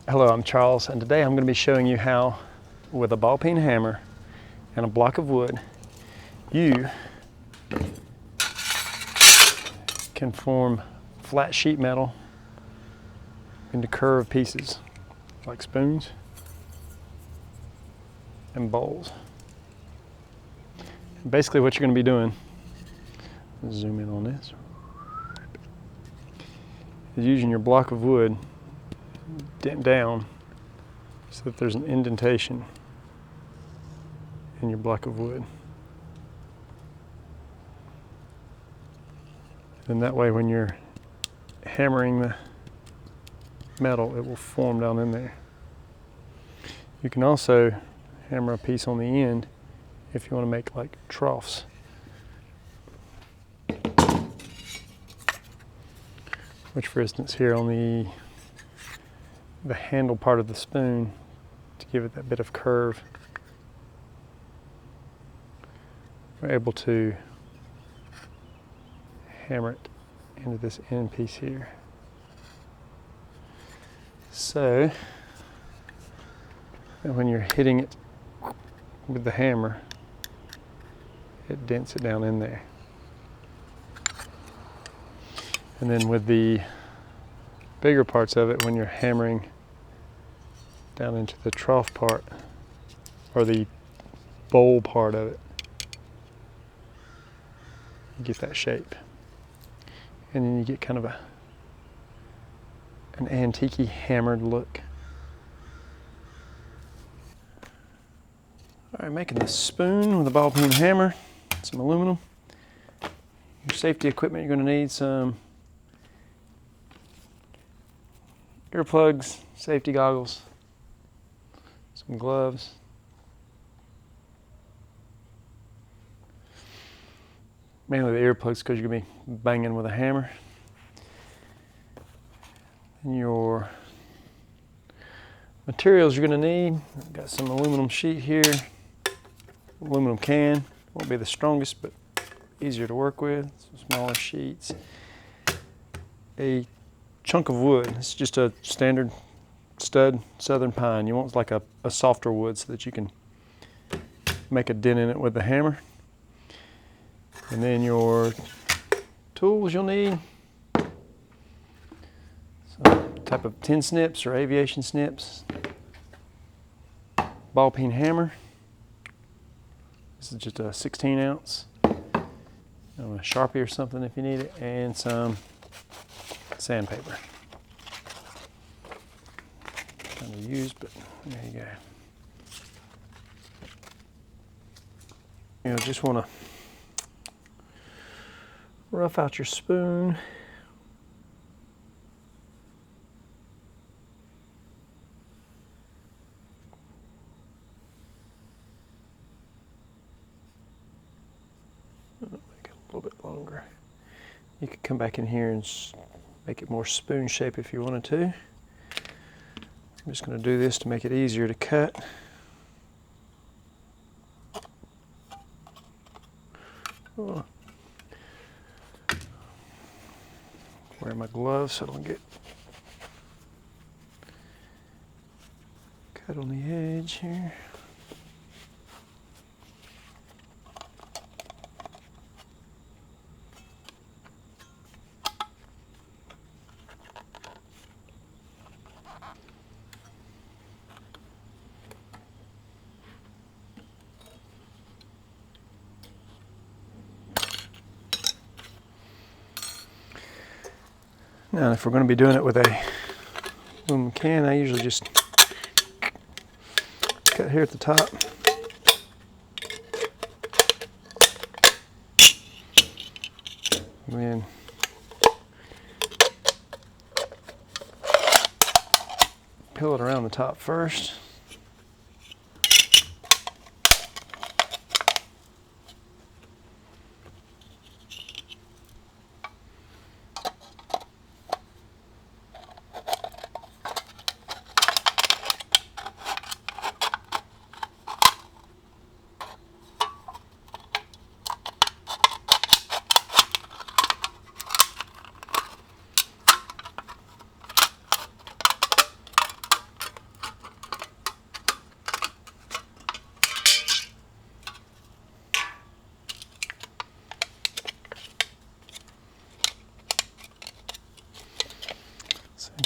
Hello, I'm Charles, and today I'm going to be showing you how, with a ball peen hammer and a block of wood, you can form flat sheet metal into curved pieces like spoons and bowls. And basically what you're going to be doing, let's zoom in on this, is using your block of wood dent down so that there's an indentation in your block of wood. And that way when you're hammering the metal, it will form down in there. You can also hammer a piece on the end if you want to make like troughs. Which, for instance, here on the handle part of the spoon, to give it that bit of curve, we're able to hammer it into this end piece here. So that when you're hitting it with the hammer, it dents it down in there. And then with the bigger parts of it, when you're hammering down into the trough part, or the bowl part of it, you get that shape. And then you get kind of an antique-y hammered look. All right, making the spoon with a ball peen hammer, some aluminum. Your safety equipment, you're going to need some earplugs, safety goggles, some gloves, mainly the earplugs because you're going to be banging with a hammer. And your materials you're going to need, I've got some aluminum sheet here, aluminum can, won't be the strongest but easier to work with, some smaller sheets, a chunk of wood. It's just a standard stud southern pine. You want like a softer wood so that you can make a dent in it with the hammer. And then your tools you'll need, some type of tin snips or aviation snips, ball peen hammer. This is just a 16 ounce, a Sharpie or something if you need it, and some sandpaper. Kind of used, but there you go. You'll just want to rough out your spoon. Make it a little bit longer. You could come back in here and make it more spoon shape if you wanted to. I'm just going to do this to make it easier to cut. Oh. Wear my gloves so I don't get cut on the edge here. Now, if we're going to be doing it with a aluminum can, I usually just cut here at the top. And then peel it around the top first.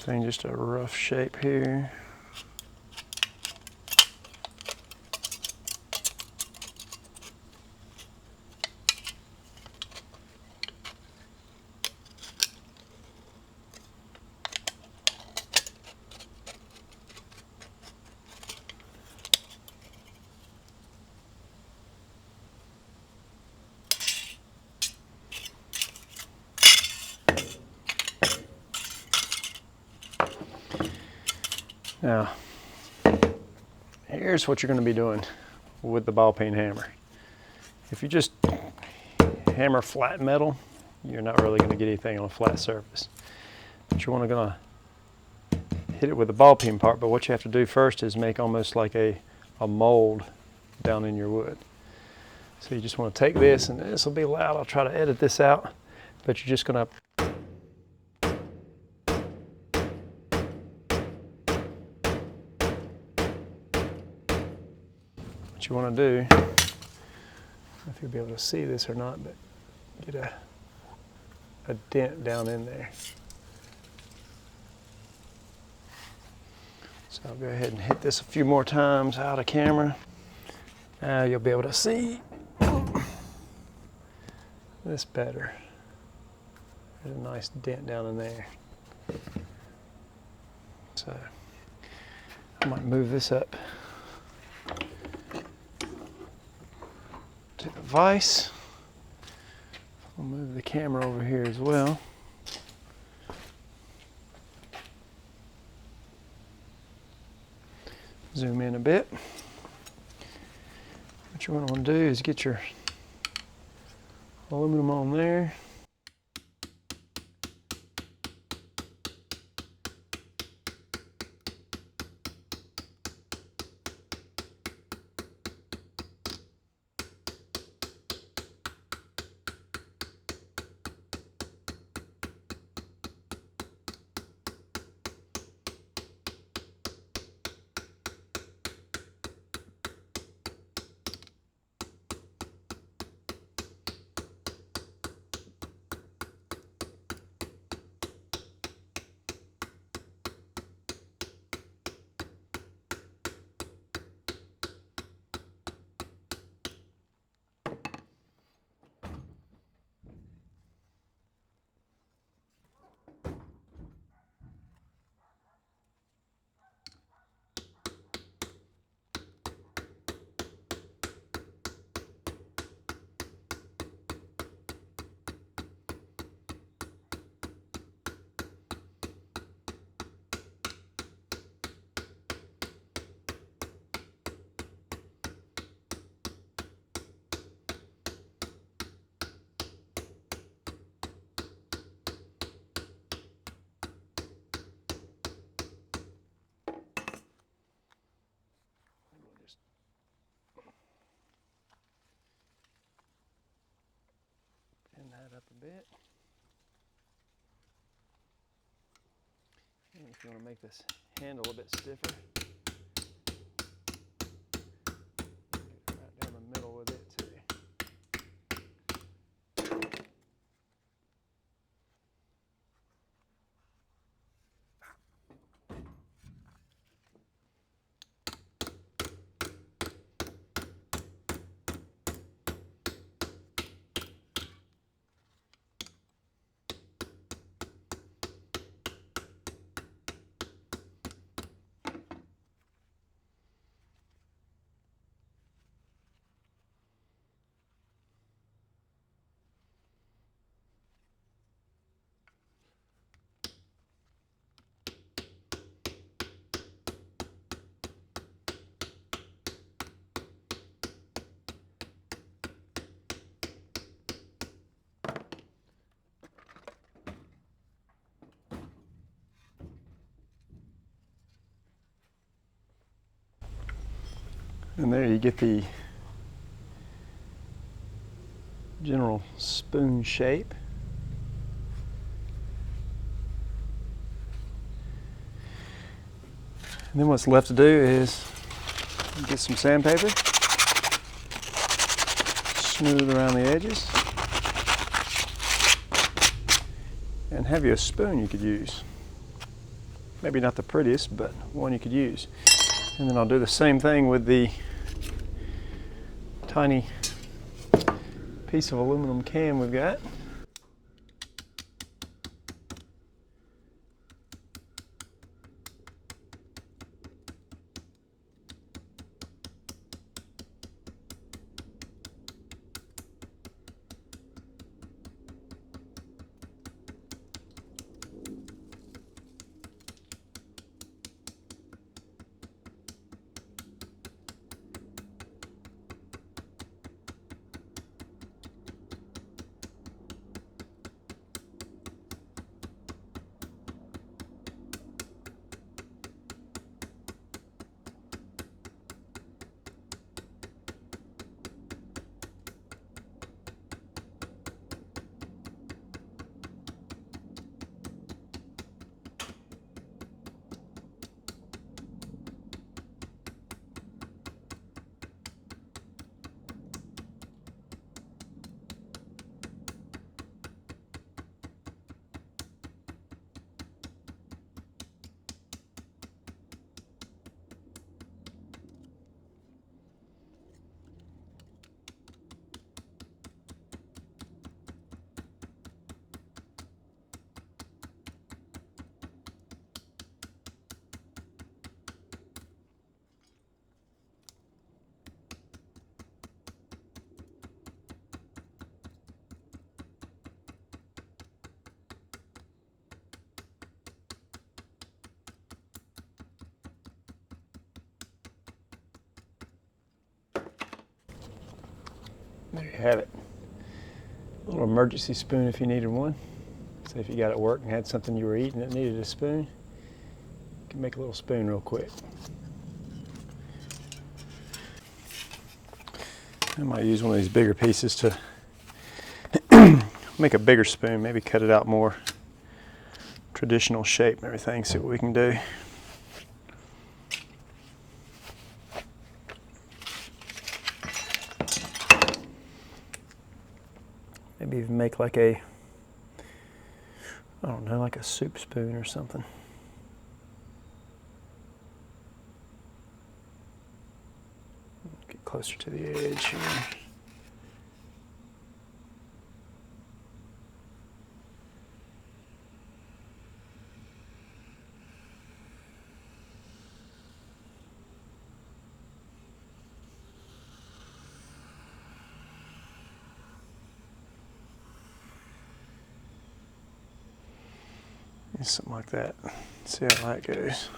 thing just a rough shape here. Now, here's what you're going to be doing with the ball peen hammer. If you just hammer flat metal, you're not really going to get anything on a flat surface. But you're going to hit it with the ball peen part, but what you have to do first is make almost like a mold down in your wood. So you just want to take this, and this will be loud, I'll try to edit this out, but you're just going to you want to do, I don't know if you'll be able to see this or not, but get a dent down in there. So I'll go ahead and hit this a few more times out of camera. Now you'll be able to see this better. There's a nice dent down in there. So I might move this up to the vise. I'll move the camera over here as well. Zoom in a bit. What you want to do is get your aluminum on there. That up a bit. And if you want to make this handle a bit stiffer, get right down the middle with it too. And there you get the general spoon shape. And then what's left to do is get some sandpaper, smooth around the edges, and have you a spoon you could use. Maybe not the prettiest, but one you could use. And then I'll do the same thing with the tiny piece of aluminum can we've got. There you have it. A little emergency spoon if you needed one. So if you got at work and had something you were eating that needed a spoon, you can make a little spoon real quick. I might use one of these bigger pieces to make a bigger spoon, maybe cut it out more traditional shape and everything, see what we can do. Maybe even make like a, I don't know, like a soup spoon or something. Get closer to the edge here. Something like that. See how that goes.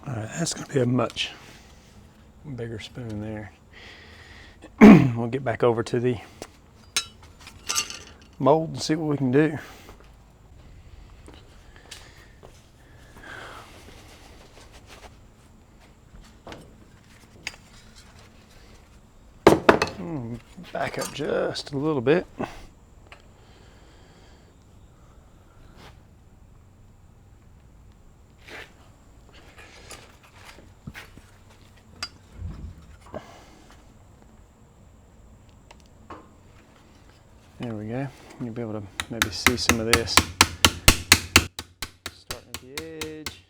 Alright, that's going to be a much bigger spoon there. We'll get back over to the mold and see what we can do. Back up just a little bit. There we go. You'll be able to maybe see some of this. Starting at the edge.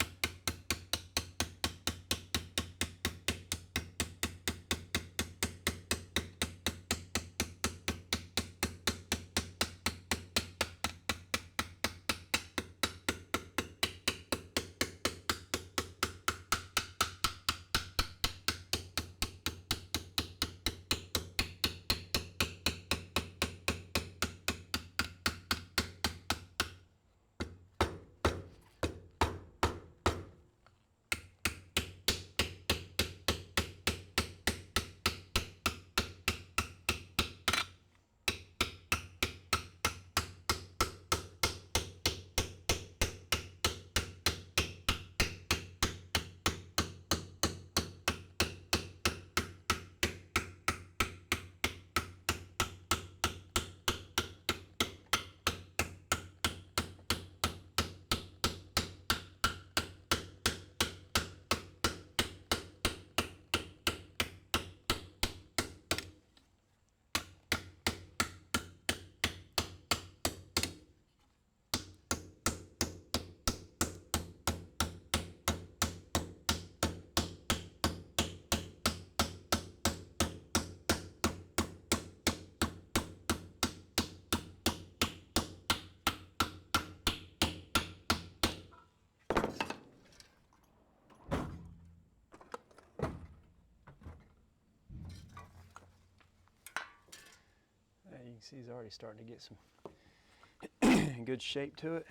see he's already starting to get some good shape to it.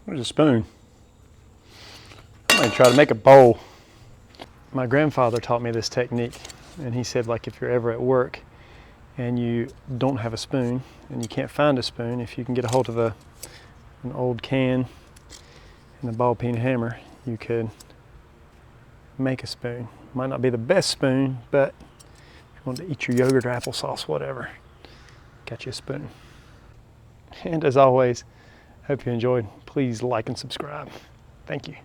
Where's a spoon? I'm gonna try to make a bowl. My grandfather taught me this technique, and he said, like, if you're ever at work and you don't have a spoon and you can't find a spoon, if you can get a hold of an old can and a ball peen hammer, you could make a spoon. Might not be the best spoon, but if you want to eat your yogurt or applesauce, whatever, got you a spoon. And as always, hope you enjoyed. Please like and subscribe. Thank you.